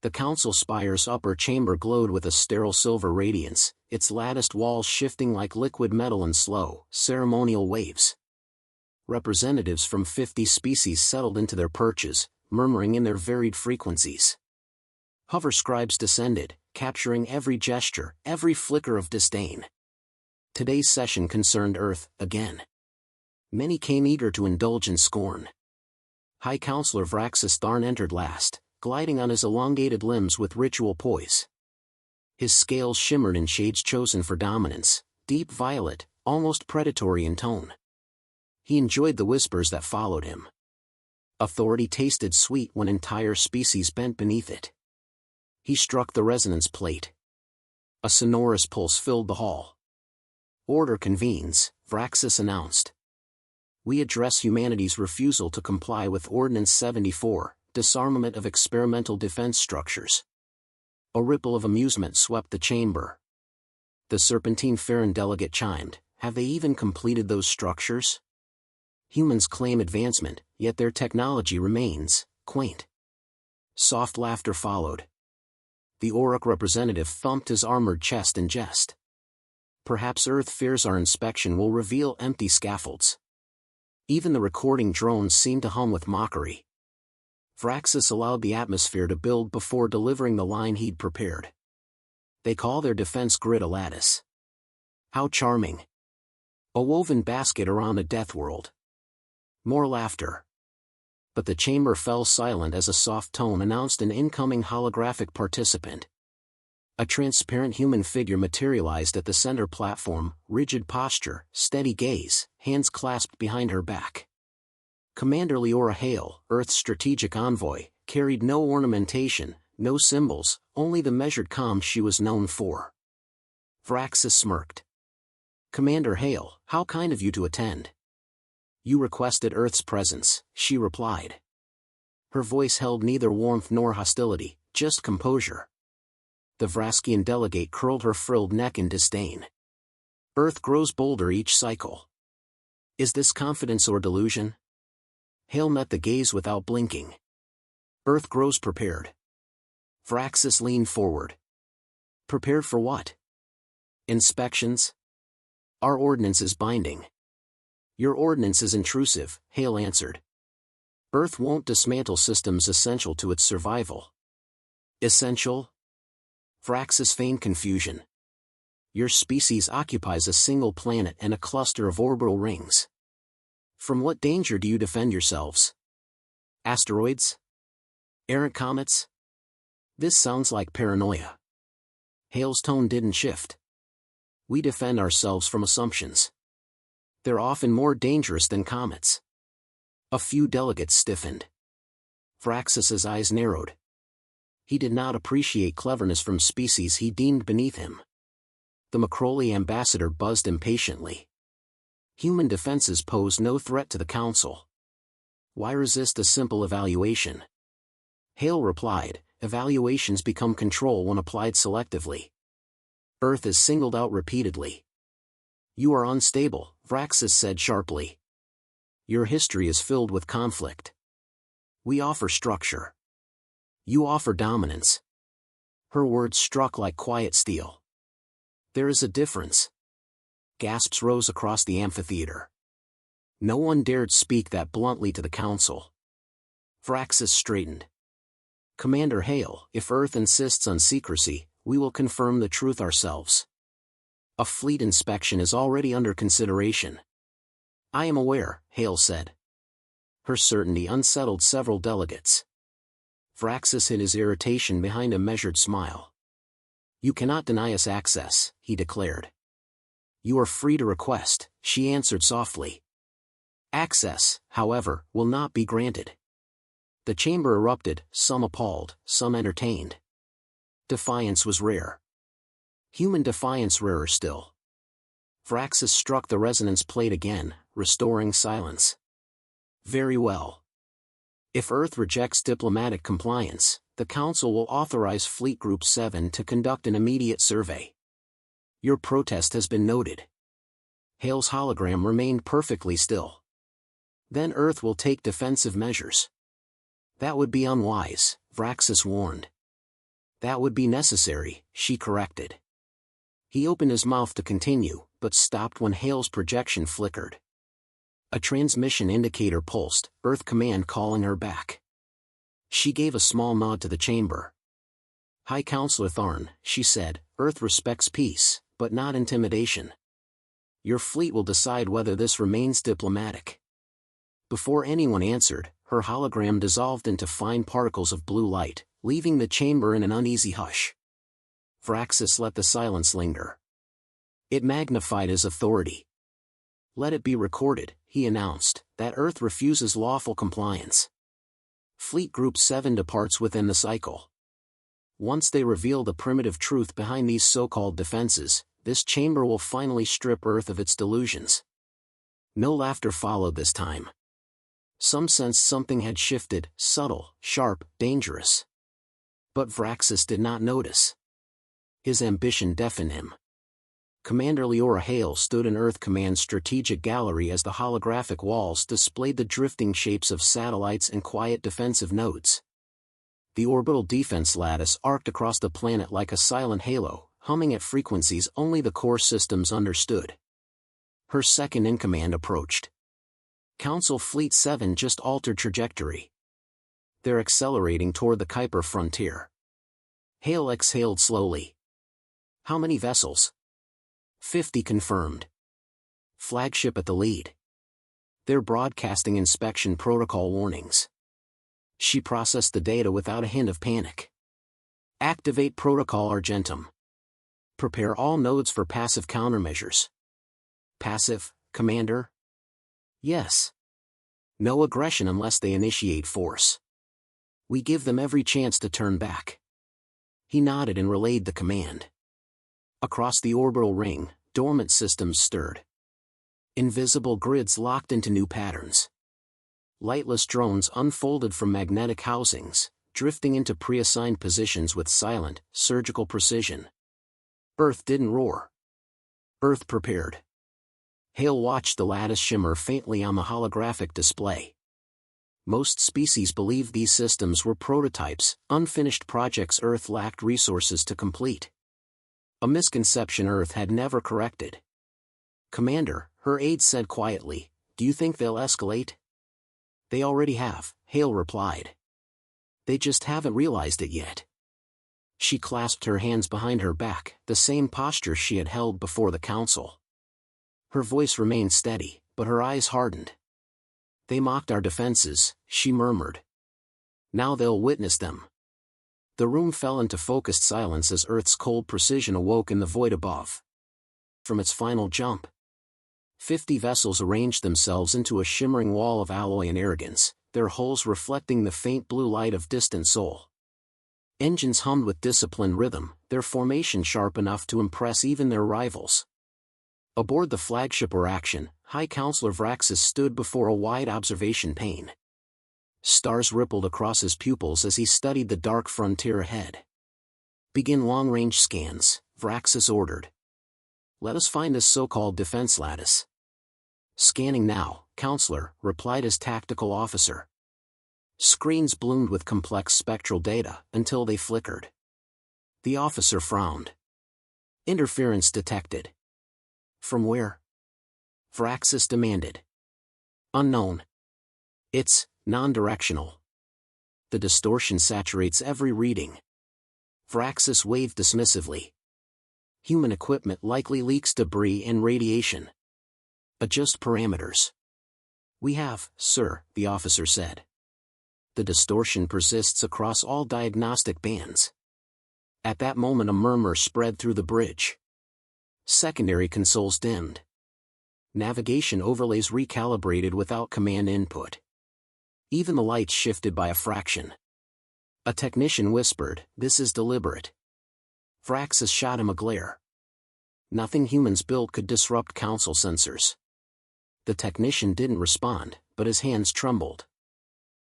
The Council Spire's upper chamber glowed with a sterile silver radiance, its latticed walls shifting like liquid metal in slow, ceremonial waves. Representatives from 50 species settled into their perches, murmuring in their varied frequencies. Hover scribes descended, capturing every gesture, every flicker of disdain. Today's session concerned Earth, again. Many came eager to indulge in scorn. High Counselor Vraxis Tharn entered last, gliding on his elongated limbs with ritual poise. His scales shimmered in shades chosen for dominance, deep violet, almost predatory in tone. He enjoyed the whispers that followed him. Authority tasted sweet when entire species bent beneath it. He struck the resonance plate. A sonorous pulse filled the hall. Order convenes, Vraxis announced. We address humanity's refusal to comply with Ordinance 74, disarmament of experimental defense structures. A ripple of amusement swept the chamber. The Serpentine Farron delegate chimed, have they even completed those structures? Humans claim advancement, yet their technology remains quaint. Soft laughter followed. The Orc representative thumped his armored chest in jest. Perhaps Earth fears our inspection will reveal empty scaffolds. Even the recording drones seemed to hum with mockery. Vraxis allowed the atmosphere to build before delivering the line he'd prepared. They call their defense grid a lattice. How charming. A woven basket around a death world. More laughter. But the chamber fell silent as a soft tone announced an incoming holographic participant. A transparent human figure materialized at the center platform, rigid posture, steady gaze, hands clasped behind her back. Commander Liora Hale, Earth's strategic envoy, carried no ornamentation, no symbols, only the measured calm she was known for. Vraxis smirked. Commander Hale, how kind of you to attend. You requested Earth's presence, she replied. Her voice held neither warmth nor hostility, just composure. The Vraskian delegate curled her frilled neck in disdain. Earth grows bolder each cycle. Is this confidence or delusion? Hale met the gaze without blinking. Earth grows prepared. Vraxis leaned forward. Prepared for what? Inspections? Our ordinance is binding. Your ordinance is intrusive, Hale answered. Earth won't dismantle systems essential to its survival. Essential? Vraxis feigned confusion. Your species occupies a single planet and a cluster of orbital rings. From what danger do you defend yourselves? Asteroids? Errant comets? This sounds like paranoia. Hale's tone didn't shift. We defend ourselves from assumptions. They're often more dangerous than comets. A few delegates stiffened. Vraxis's eyes narrowed. He did not appreciate cleverness from species he deemed beneath him. The Macrolli ambassador buzzed impatiently. Human defenses pose no threat to the Council. Why resist a simple evaluation? Hale replied, evaluations become control when applied selectively. Earth is singled out repeatedly. You are unstable, Vraxis said sharply. Your history is filled with conflict. We offer structure. You offer dominance. Her words struck like quiet steel. There is a difference. Gasps rose across the amphitheater. No one dared speak that bluntly to the Council. Vraxis straightened. Commander Hale, if Earth insists on secrecy, we will confirm the truth ourselves. A fleet inspection is already under consideration. I am aware, Hale said. Her certainty unsettled several delegates. Vraxis hid his irritation behind a measured smile. You cannot deny us access, he declared. You are free to request, she answered softly. Access, however, will not be granted. The chamber erupted, some appalled, some entertained. Defiance was rare. Human defiance rarer still. Vraxis struck the resonance plate again, restoring silence. Very well. If Earth rejects diplomatic compliance, the Council will authorize Fleet Group 7 to conduct an immediate survey. Your protest has been noted. Hale's hologram remained perfectly still. Then Earth will take defensive measures. That would be unwise, Vraxis warned. That would be necessary, she corrected. He opened his mouth to continue, but stopped when Hale's projection flickered. A transmission indicator pulsed, Earth Command calling her back. She gave a small nod to the chamber. High Counselor Tharn, she said, Earth respects peace, but not intimidation. Your fleet will decide whether this remains diplomatic. Before anyone answered, her hologram dissolved into fine particles of blue light, leaving the chamber in an uneasy hush. Vraxis let the silence linger. It magnified his authority. Let it be recorded, he announced, that Earth refuses lawful compliance. Fleet Group 7 departs within the cycle. Once they reveal the primitive truth behind these so-called defenses, this chamber will finally strip Earth of its delusions. No laughter followed this time. Some sensed something had shifted, subtle, sharp, dangerous. But Vraxis did not notice. His ambition deafened him. Commander Liora Hale stood in Earth Command's strategic gallery as the holographic walls displayed the drifting shapes of satellites and quiet defensive nodes. The orbital defense lattice arced across the planet like a silent halo, humming at frequencies only the core systems understood. Her second-in-command approached. Council Fleet 7 just altered trajectory. They're accelerating toward the Kuiper frontier. Hale exhaled slowly. How many vessels? 50 confirmed. Flagship at the lead. They're broadcasting inspection protocol warnings. She processed the data without a hint of panic. Activate Protocol Argentum. Prepare all nodes for passive countermeasures. Passive, Commander? Yes. No aggression unless they initiate force. We give them every chance to turn back. He nodded and relayed the command. Across the orbital ring, dormant systems stirred. Invisible grids locked into new patterns. Lightless drones unfolded from magnetic housings, drifting into pre-assigned positions with silent, surgical precision. Earth didn't roar. Earth prepared. Hale watched the lattice shimmer faintly on the holographic display. Most species believed these systems were prototypes, unfinished projects Earth lacked resources to complete. A misconception Earth had never corrected. Commander, her aide said quietly, do you think they'll escalate? They already have, Hale replied. They just haven't realized it yet. She clasped her hands behind her back, the same posture she had held before the council. Her voice remained steady, but her eyes hardened. They mocked our defenses, she murmured. Now they'll witness them. The room fell into focused silence as Earth's cold precision awoke in the void above. From its final jump, 50 vessels arranged themselves into a shimmering wall of alloy and arrogance, their hulls reflecting the faint blue light of distant Sol. Engines hummed with disciplined rhythm, their formation sharp enough to impress even their rivals. Aboard the flagship Action, High Counselor Vraxis stood before a wide observation pane. Stars rippled across his pupils as he studied the dark frontier ahead. Begin long-range scans, Vraxis ordered. Let us find this so-called defense lattice. Scanning now, Counselor, replied his tactical officer. Screens bloomed with complex spectral data, until they flickered. The officer frowned. Interference detected. From where? Vraxis demanded. Unknown. It's non-directional. The distortion saturates every reading. Vraxis waved dismissively. Human equipment likely leaks debris and radiation. Adjust parameters. We have, sir, the officer said. The distortion persists across all diagnostic bands. At that moment a murmur spread through the bridge. Secondary consoles dimmed. Navigation overlays recalibrated without command input. Even the lights shifted by a fraction. A technician whispered, "This is deliberate." Vraxis shot him a glare. Nothing humans built could disrupt council sensors. The technician didn't respond, but his hands trembled.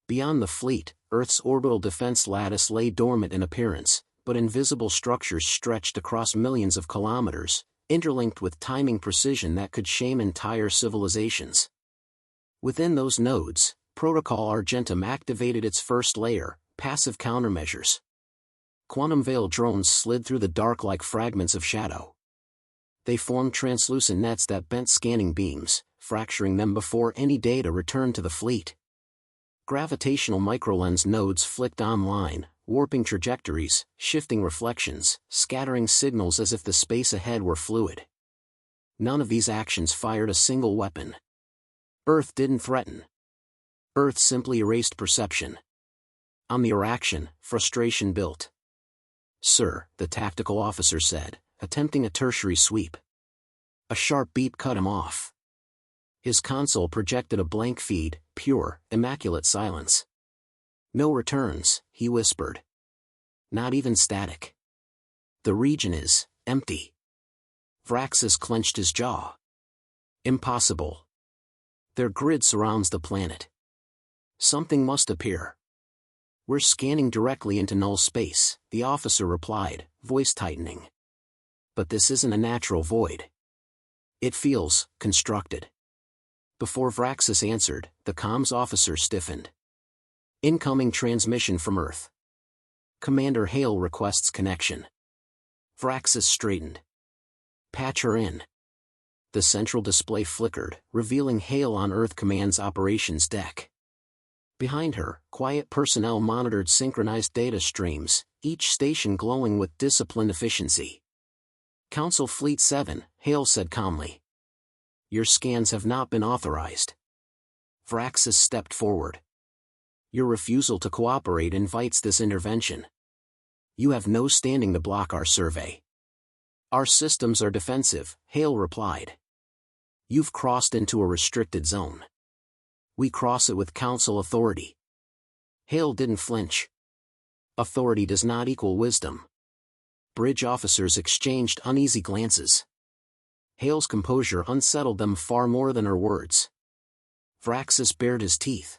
Beyond the fleet, Earth's orbital defense lattice lay dormant in appearance, but invisible structures stretched across millions of kilometers, interlinked with timing precision that could shame entire civilizations. Within those nodes, Protocol Argentum activated its first layer, passive countermeasures. Quantum veil drones slid through the dark like fragments of shadow. They formed translucent nets that bent scanning beams, fracturing them before any data returned to the fleet. Gravitational microlens nodes flicked online, warping trajectories, shifting reflections, scattering signals as if the space ahead were fluid. None of these actions fired a single weapon. Earth didn't threaten. Earth simply erased perception. On the Araction, frustration built. "Sir," the tactical officer said, attempting a tertiary sweep. A sharp beep cut him off. His console projected a blank feed, pure, immaculate silence. "No returns," he whispered. "Not even static. The region is empty." Vraxis clenched his jaw. "Impossible. Their grid surrounds the planet. Something must appear." "We're scanning directly into null space," the officer replied, voice tightening. "But this isn't a natural void. It feels constructed." Before Vraxis answered, the comms officer stiffened. "Incoming transmission from Earth. Commander Hale requests connection." Vraxis straightened. "Patch her in." The central display flickered, revealing Hale on Earth Command's operations deck. Behind her, quiet personnel monitored synchronized data streams, each station glowing with disciplined efficiency. "Council Fleet 7, Hale said calmly. "Your scans have not been authorized." Vraxis stepped forward. "Your refusal to cooperate invites this intervention. You have no standing to block our survey." "Our systems are defensive," Hale replied. "You've crossed into a restricted zone. We cross it with Council authority." Hale didn't flinch. "Authority does not equal wisdom." Bridge officers exchanged uneasy glances. Hale's composure unsettled them far more than her words. Vraxis bared his teeth.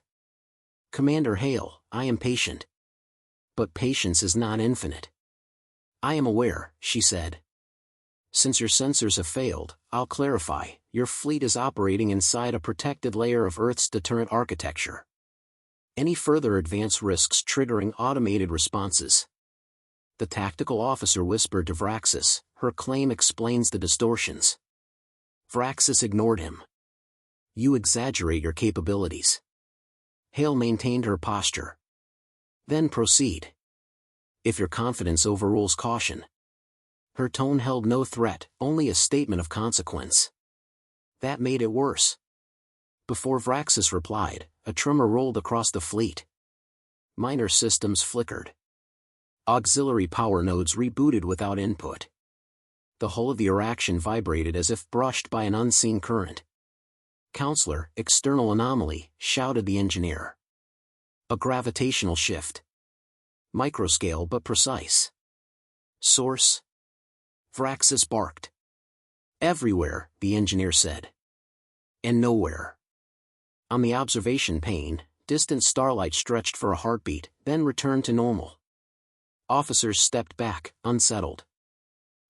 "Commander Hale, I am patient. But patience is not infinite." "I am aware," she said. "Since your sensors have failed, I'll clarify, your fleet is operating inside a protected layer of Earth's deterrent architecture. Any further advance risks triggering automated responses." The tactical officer whispered to Vraxis, "Her claim explains the distortions." Vraxis ignored him. "You exaggerate your capabilities." Hale maintained her posture. "Then proceed. If your confidence overrules caution." Her tone held no threat, only a statement of consequence. That made it worse. Before Vraxis replied, a tremor rolled across the fleet. Minor systems flickered. Auxiliary power nodes rebooted without input. The hull of the Araction vibrated as if brushed by an unseen current. "Counselor, external anomaly," shouted the engineer. "A gravitational shift. Microscale but precise." "Source?" Vraxis barked. "Everywhere," the engineer said. "And nowhere." On the observation pane, distant starlight stretched for a heartbeat, then returned to normal. Officers stepped back, unsettled.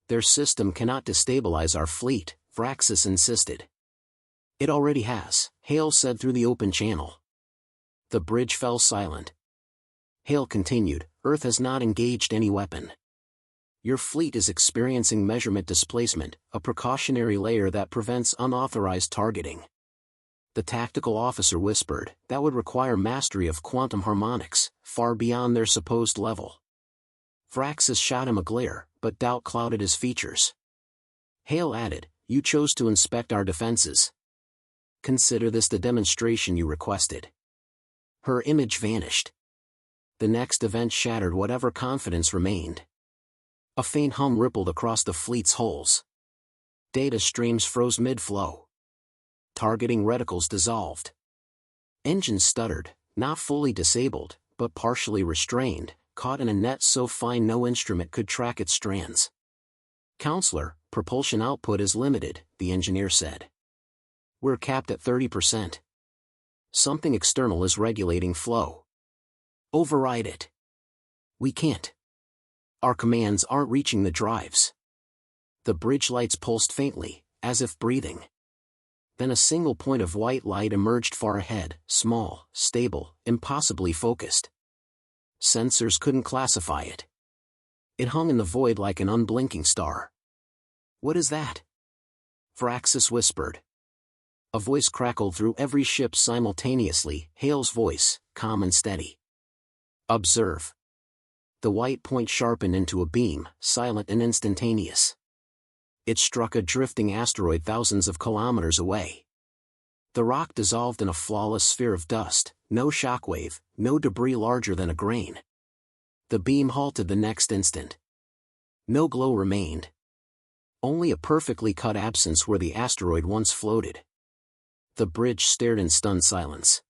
"Their system cannot destabilize our fleet," Vraxis insisted. "It already has," Hale said through the open channel. The bridge fell silent. Hale continued, "Earth has not engaged any weapon. Your fleet is experiencing measurement displacement, a precautionary layer that prevents unauthorized targeting." The tactical officer whispered, "That would require mastery of quantum harmonics, far beyond their supposed level." Vraxis shot him a glare, but doubt clouded his features. Hale added, "You chose to inspect our defenses. Consider this the demonstration you requested." Her image vanished. The next event shattered whatever confidence remained. A faint hum rippled across the fleet's hulls. Data streams froze mid-flow. Targeting reticles dissolved. Engines stuttered, not fully disabled, but partially restrained, caught in a net so fine no instrument could track its strands. "Counselor, propulsion output is limited," the engineer said. "We're capped at 30%. Something external is regulating flow." "Override it." "We can't. Our commands aren't reaching the drives." The bridge lights pulsed faintly, as if breathing. Then a single point of white light emerged far ahead, small, stable, impossibly focused. Sensors couldn't classify it. It hung in the void like an unblinking star. "What is that?" Vraxis whispered. A voice crackled through every ship simultaneously, Hale's voice, calm and steady. "Observe." The white point sharpened into a beam, silent and instantaneous. It struck a drifting asteroid thousands of kilometers away. The rock dissolved in a flawless sphere of dust, no shockwave, no debris larger than a grain. The beam halted the next instant. No glow remained. Only a perfectly cut absence where the asteroid once floated. The bridge stared in stunned silence.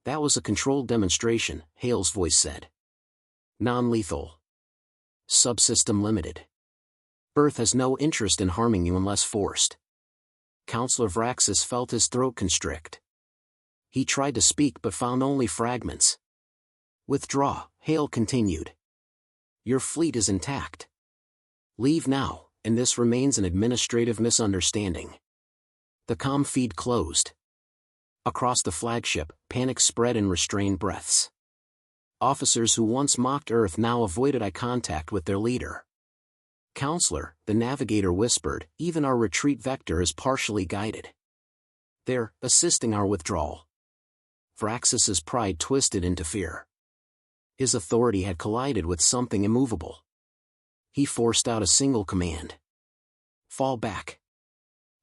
"That was a controlled demonstration," Hale's voice said. "Non-lethal. Subsystem limited. Earth has no interest in harming you unless forced." Counselor Vraxis felt his throat constrict. He tried to speak but found only fragments. "Withdraw," Hale continued. "Your fleet is intact. Leave now, and this remains an administrative misunderstanding." The comm feed closed. Across the flagship, panic spread in restrained breaths. Officers who once mocked Earth now avoided eye contact with their leader. "Counselor," the navigator whispered, "even our retreat vector is partially guided. They're assisting our withdrawal." Vraxis's pride twisted into fear. His authority had collided with something immovable. He forced out a single command. "Fall back."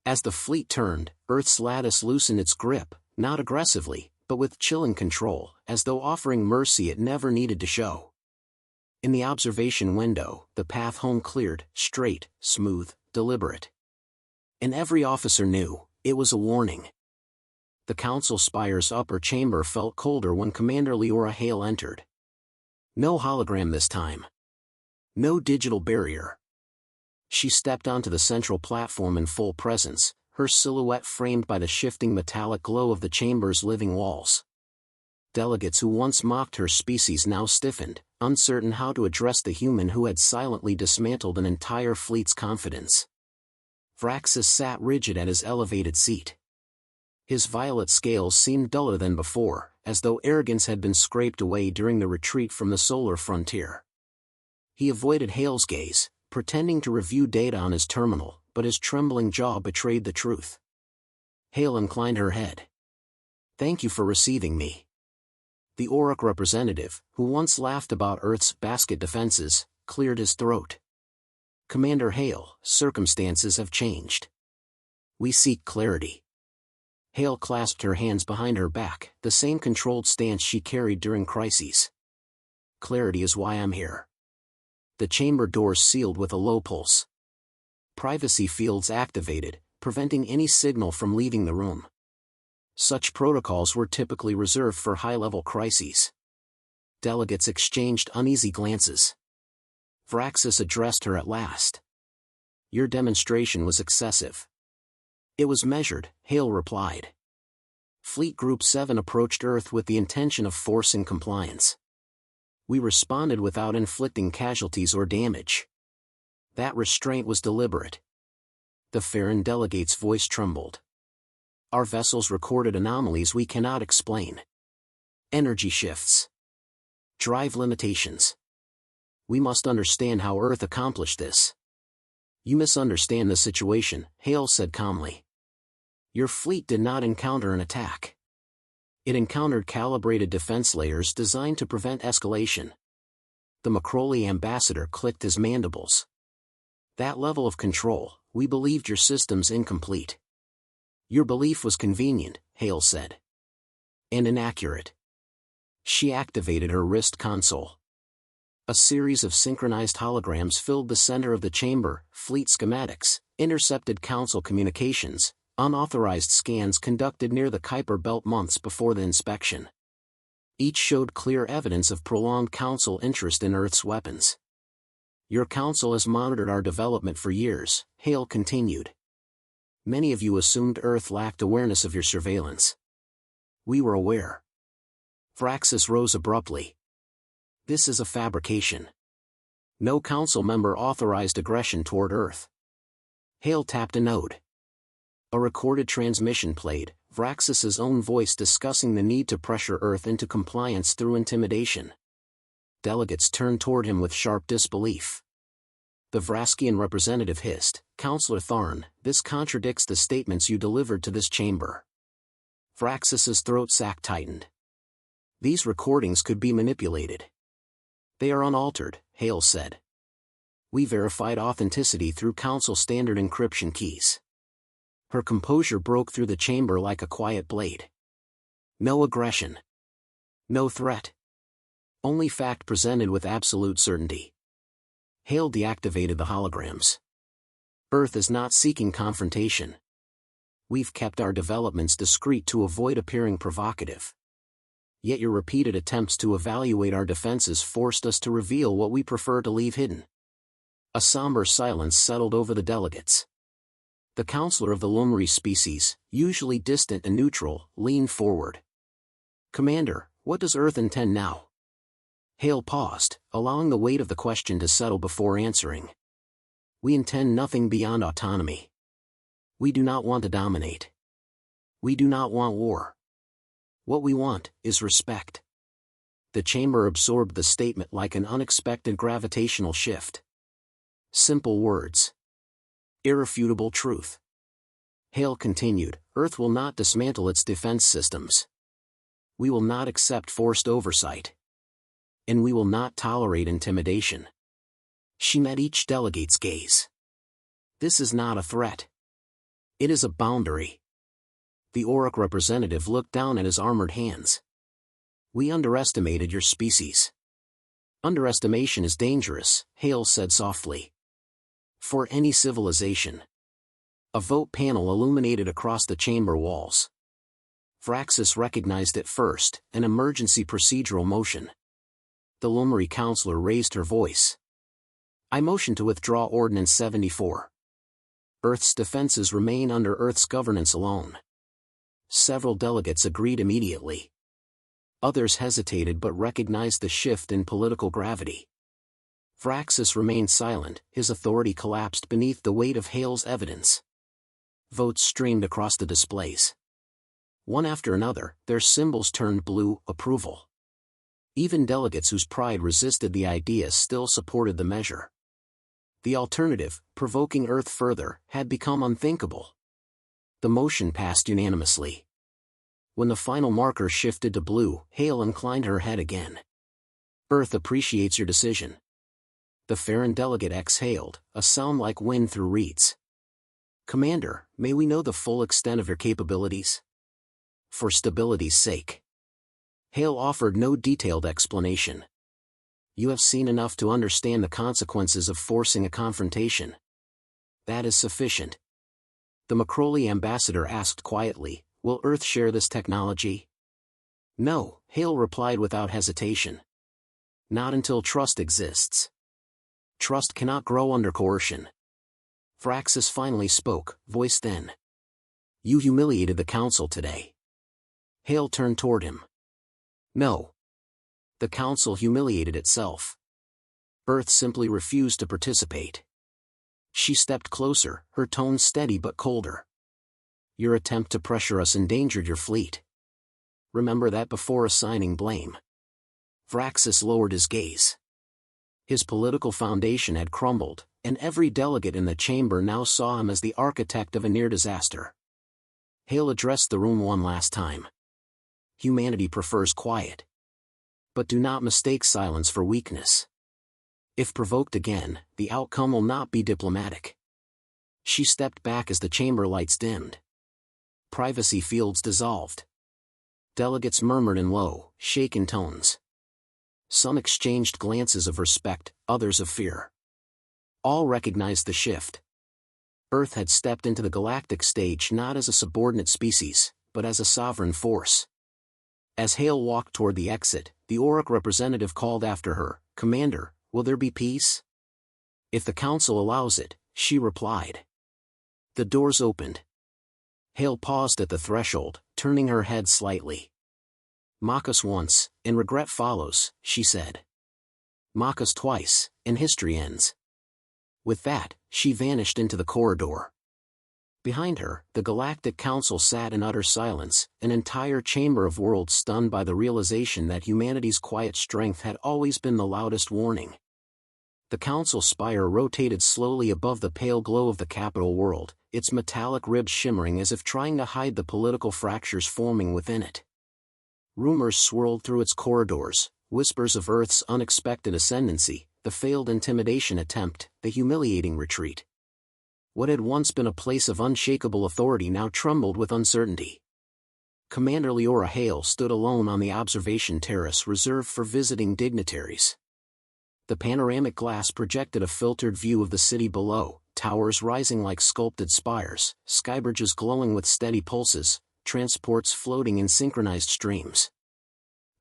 As the fleet turned, Earth's lattice loosened its grip, not aggressively, but with chilling control, as though offering mercy it never needed to show. In the observation window, the path home cleared, straight, smooth, deliberate. And every officer knew, it was a warning. The Council Spire's upper chamber felt colder when Commander Liora Hale entered. No hologram this time. No digital barrier. She stepped onto the central platform in full presence, her silhouette framed by the shifting metallic glow of the chamber's living walls. Delegates who once mocked her species now stiffened, uncertain how to address the human who had silently dismantled an entire fleet's confidence. Vraxis sat rigid at his elevated seat. His violet scales seemed duller than before, as though arrogance had been scraped away during the retreat from the solar frontier. He avoided Hale's gaze, pretending to review data on his terminal, but his trembling jaw betrayed the truth. Hale inclined her head. "Thank you for receiving me." The Auric representative, who once laughed about Earth's basket defenses, cleared his throat. "Commander Hale, circumstances have changed. We seek clarity." Hale clasped her hands behind her back, the same controlled stance she carried during crises. "Clarity is why I'm here." The chamber doors sealed with a low pulse. Privacy fields activated, preventing any signal from leaving the room. Such protocols were typically reserved for high-level crises. Delegates exchanged uneasy glances. Vraxis addressed her at last. "Your demonstration was excessive." "It was measured," Hale replied. "Fleet Group 7 approached Earth with the intention of forcing compliance. We responded without inflicting casualties or damage. That restraint was deliberate." The Farron delegate's voice trembled. "Our vessels recorded anomalies we cannot explain. Energy shifts. Drive limitations. We must understand how Earth accomplished this." "You misunderstand the situation," Hale said calmly. "Your fleet did not encounter an attack. It encountered calibrated defense layers designed to prevent escalation." The Macrolli ambassador clicked his mandibles. "That level of control, we believed your systems incomplete." "Your belief was convenient," Hale said. "And inaccurate." She activated her wrist console. A series of synchronized holograms filled the center of the chamber, fleet schematics, intercepted Council communications, unauthorized scans conducted near the Kuiper Belt months before the inspection. Each showed clear evidence of prolonged Council interest in Earth's weapons. "Your Council has monitored our development for years," Hale continued. "Many of you assumed Earth lacked awareness of your surveillance. We were aware." Vraxis rose abruptly. "This is a fabrication. No Council member authorized aggression toward Earth." Hale tapped a node. A recorded transmission played, Vraxis's own voice discussing the need to pressure Earth into compliance through intimidation. Delegates turned toward him with sharp disbelief. The Vraskian representative hissed, "Counselor Tharn, this contradicts the statements you delivered to this chamber." Vraxis's throat sac tightened. "These recordings could be manipulated." "They are unaltered," Hale said. "We verified authenticity through Council standard encryption keys." Her composure broke through the chamber like a quiet blade. No aggression. No threat. Only fact presented with absolute certainty. Hale deactivated the holograms. "Earth is not seeking confrontation. We've kept our developments discreet to avoid appearing provocative. Yet your repeated attempts to evaluate our defenses forced us to reveal what we prefer to leave hidden." A somber silence settled over the delegates. The counselor of the Lumri species, usually distant and neutral, leaned forward. "Commander, what does Earth intend now?" Hale paused, allowing the weight of the question to settle before answering. "We intend nothing beyond autonomy. We do not want to dominate. We do not want war. What we want is respect." The chamber absorbed the statement like an unexpected gravitational shift. Simple words. Irrefutable truth. Hale continued, "Earth will not dismantle its defense systems. We will not accept forced oversight. And we will not tolerate intimidation." She met each delegate's gaze. "This is not a threat. It is a boundary." The Auric representative looked down at his armored hands. "We underestimated your species." "Underestimation is dangerous," Hale said softly. "For any civilization." A vote panel illuminated across the chamber walls. Vraxis recognized it first, an emergency procedural motion. The Lumri counselor raised her voice. "I motion to withdraw Ordinance 74. Earth's defenses remain under Earth's governance alone." Several delegates agreed immediately. Others hesitated but recognized the shift in political gravity. Vraxis remained silent, his authority collapsed beneath the weight of Hale's evidence. Votes streamed across the displays. One after another, their symbols turned blue, approval. Even delegates whose pride resisted the idea still supported the measure. The alternative, provoking Earth further, had become unthinkable. The motion passed unanimously. When the final marker shifted to blue, Hale inclined her head again. "Earth appreciates your decision." The Farron delegate exhaled, a sound like wind through reeds. "Commander, may we know the full extent of your capabilities? For stability's sake." Hale offered no detailed explanation. "You have seen enough to understand the consequences of forcing a confrontation. That is sufficient." The Macrolli ambassador asked quietly, "Will Earth share this technology?" "No," Hale replied without hesitation. "Not until trust exists. Trust cannot grow under coercion." Vraxis finally spoke, voice thin. "You humiliated the Council today." Hale turned toward him. "No. The Council humiliated itself. Earth simply refused to participate." She stepped closer, her tone steady but colder. "Your attempt to pressure us endangered your fleet. Remember that before assigning blame." Vraxis lowered his gaze. His political foundation had crumbled, and every delegate in the chamber now saw him as the architect of a near disaster. Hale addressed the room one last time. "Humanity prefers quiet. But do not mistake silence for weakness. If provoked again, the outcome will not be diplomatic." She stepped back as the chamber lights dimmed. Privacy fields dissolved. Delegates murmured in low, shaken tones. Some exchanged glances of respect, others of fear. All recognized the shift. Earth had stepped into the galactic stage not as a subordinate species, but as a sovereign force. As Hale walked toward the exit, the Auric representative called after her, "Commander, will there be peace?" "If the Council allows it," she replied. The doors opened. Hale paused at the threshold, turning her head slightly. "Mock us once, and regret follows," she said. "Mock us twice, and history ends." With that, she vanished into the corridor. Behind her, the Galactic Council sat in utter silence, an entire chamber of worlds stunned by the realization that humanity's quiet strength had always been the loudest warning. The council spire rotated slowly above the pale glow of the capital world, its metallic ribs shimmering as if trying to hide the political fractures forming within it. Rumors swirled through its corridors, whispers of Earth's unexpected ascendancy, the failed intimidation attempt, the humiliating retreat. What had once been a place of unshakable authority now trembled with uncertainty. Commander Liora Hale stood alone on the observation terrace reserved for visiting dignitaries. The panoramic glass projected a filtered view of the city below, towers rising like sculpted spires, skybridges glowing with steady pulses, transports floating in synchronized streams.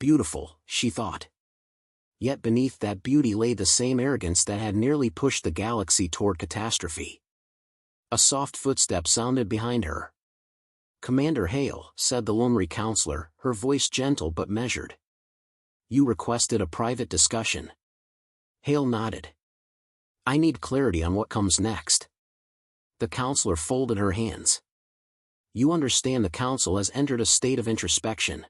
Beautiful, she thought. Yet beneath that beauty lay the same arrogance that had nearly pushed the galaxy toward catastrophe. A soft footstep sounded behind her. "Commander Hale," said the lonely counselor, her voice gentle but measured. "You requested a private discussion." Hale nodded. "I need clarity on what comes next." The counselor folded her hands. "You understand the council has entered a state of introspection.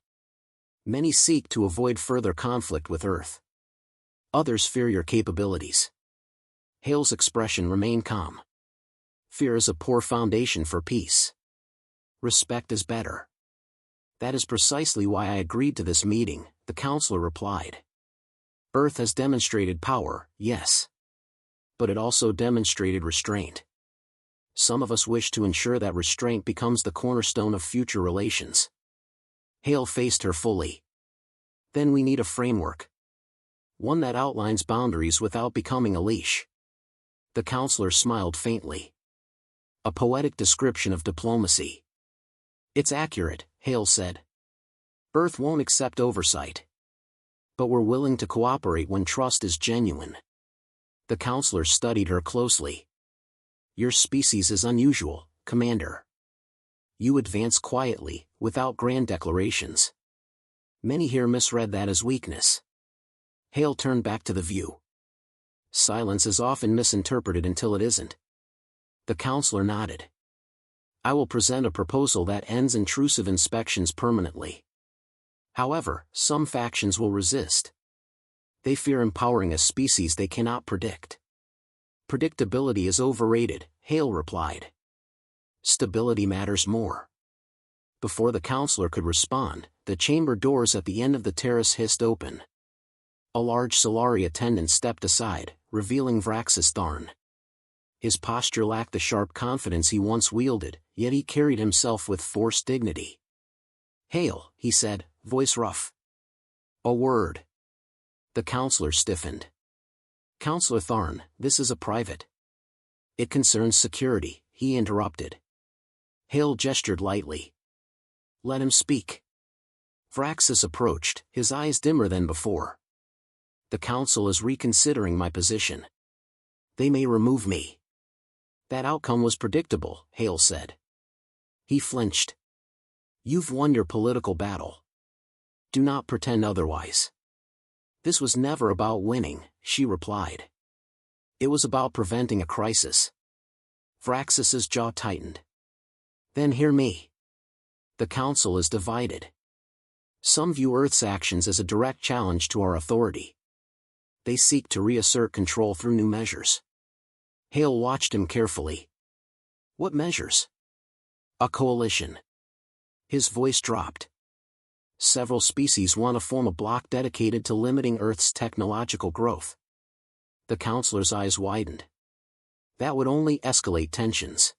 Many seek to avoid further conflict with Earth. Others fear your capabilities." Hale's expression remained calm. "Fear is a poor foundation for peace. Respect is better." "That is precisely why I agreed to this meeting," the counselor replied. "Earth has demonstrated power, yes. But it also demonstrated restraint. Some of us wish to ensure that restraint becomes the cornerstone of future relations." Hale faced her fully. "Then we need a framework. One that outlines boundaries without becoming a leash." The counselor smiled faintly. "A poetic description of diplomacy." "It's accurate," Hale said. "Earth won't accept oversight. But we're willing to cooperate when trust is genuine." The counselor studied her closely. "Your species is unusual, Commander. You advance quietly, without grand declarations. Many here misread that as weakness." Hale turned back to the view. "Silence is often misinterpreted until it isn't." The counselor nodded. "I will present a proposal that ends intrusive inspections permanently. However, some factions will resist. They fear empowering a species they cannot predict." "Predictability is overrated," Hale replied. "Stability matters more." Before the counselor could respond, the chamber doors at the end of the terrace hissed open. A large Solari attendant stepped aside, revealing Vraxis Tharn. His posture lacked the sharp confidence he once wielded, yet he carried himself with forced dignity. "Hale," he said, voice rough. "A word." The counselor stiffened. "Counselor Tharn, this is a private." "It concerns security," he interrupted. Hale gestured lightly. "Let him speak." Vraxis approached, his eyes dimmer than before. "The council is reconsidering my position. They may remove me." "That outcome was predictable," Hale said. He flinched. "You've won your political battle. Do not pretend otherwise." "This was never about winning," she replied. "It was about preventing a crisis." Vraxis's jaw tightened. "Then hear me. The council is divided. Some view Earth's actions as a direct challenge to our authority. They seek to reassert control through new measures." Hale watched him carefully. "What measures?" "A coalition." His voice dropped. "Several species want to form a bloc dedicated to limiting Earth's technological growth." The counselor's eyes widened. "That would only escalate tensions."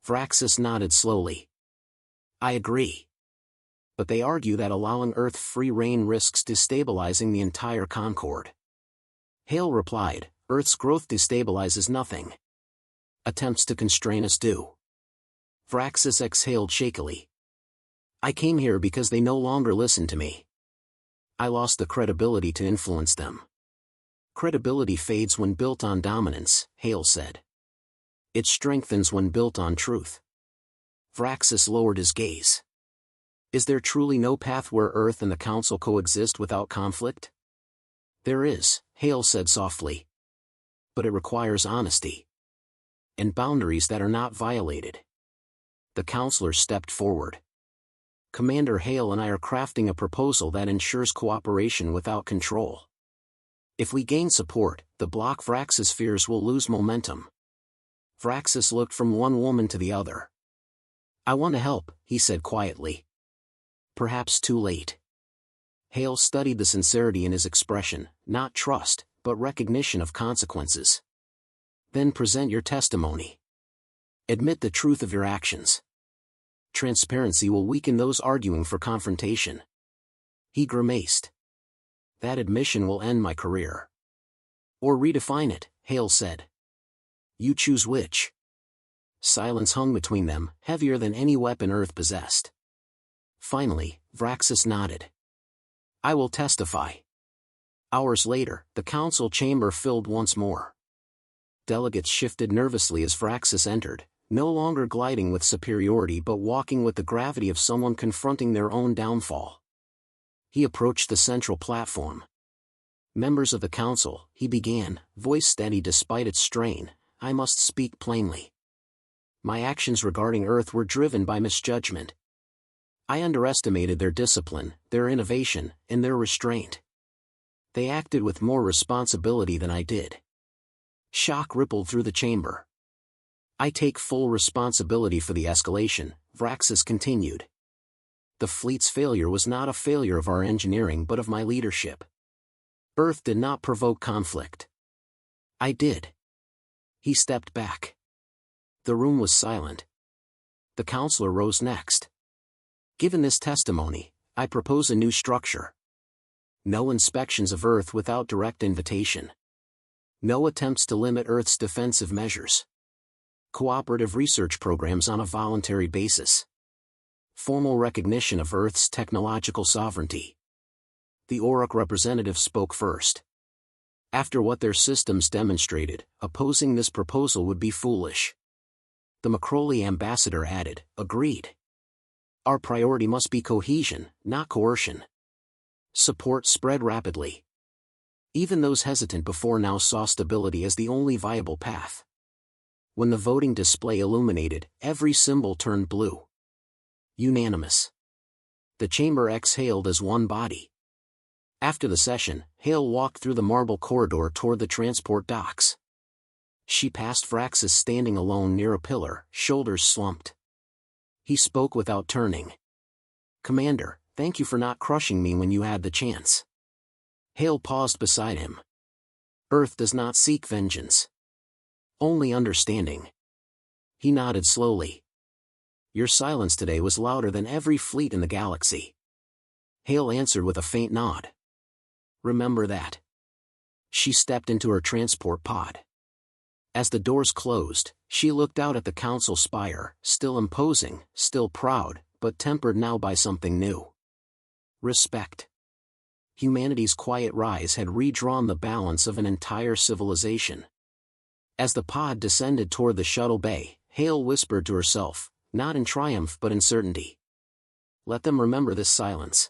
Vraxis nodded slowly. "I agree. But they argue that allowing Earth free rein risks destabilizing the entire Concord." Hale replied, "Earth's growth destabilizes nothing. Attempts to constrain us do." Vraxis exhaled shakily. "I came here because they no longer listen to me. I lost the credibility to influence them." "Credibility fades when built on dominance," Hale said. "It strengthens when built on truth." Vraxis lowered his gaze. "Is there truly no path where Earth and the Council coexist without conflict?" "There is," Hale said softly. "But it requires honesty. And boundaries that are not violated." The counselor stepped forward. "Commander Hale and I are crafting a proposal that ensures cooperation without control. If we gain support, the block Vrax's fears will lose momentum. Vraxis looked from one woman to the other. I want to help, he said quietly. Perhaps too late. Hale studied the sincerity in his expression, not trust, but recognition of consequences. Then present your testimony. Admit the truth of your actions. Transparency will weaken those arguing for confrontation. He grimaced. That admission will end my career. Or redefine it, Hale said. You choose which. Silence hung between them, heavier than any weapon Earth possessed. Finally, Vraxis nodded. I will testify. Hours later, the council chamber filled once more. Delegates shifted nervously as Vraxis entered, no longer gliding with superiority but walking with the gravity of someone confronting their own downfall. He approached the central platform. Members of the council, he began, voice steady despite its strain, I must speak plainly. My actions regarding Earth were driven by misjudgment. I underestimated their discipline, their innovation, and their restraint. They acted with more responsibility than I did. Shock rippled through the chamber. I take full responsibility for the escalation, Vraxis continued. The fleet's failure was not a failure of our engineering but of my leadership. Earth did not provoke conflict. I did. He stepped back. The room was silent. The counselor rose next. Given this testimony, I propose a new structure. No inspections of Earth without direct invitation. No attempts to limit Earth's defensive measures. Cooperative research programs on a voluntary basis. Formal recognition of Earth's technological sovereignty. The Orc representative spoke first. After what their systems demonstrated, opposing this proposal would be foolish. The Macroley ambassador added, agreed. Our priority must be cohesion, not coercion. Support spread rapidly. Even those hesitant before now saw stability as the only viable path. When the voting display illuminated, every symbol turned blue. Unanimous. The chamber exhaled as one body. After the session, Hale walked through the marble corridor toward the transport docks. She passed Vraxis standing alone near a pillar, shoulders slumped. He spoke without turning. Commander, thank you for not crushing me when you had the chance. Hale paused beside him. Earth does not seek vengeance. Only understanding. He nodded slowly. Your silence today was louder than every fleet in the galaxy. Hale answered with a faint nod. Remember that. She stepped into her transport pod. As the doors closed, she looked out at the council spire, still imposing, still proud, but tempered now by something new. Respect. Humanity's quiet rise had redrawn the balance of an entire civilization. As the pod descended toward the shuttle bay, Hale whispered to herself, not in triumph but in certainty. Let them remember this silence.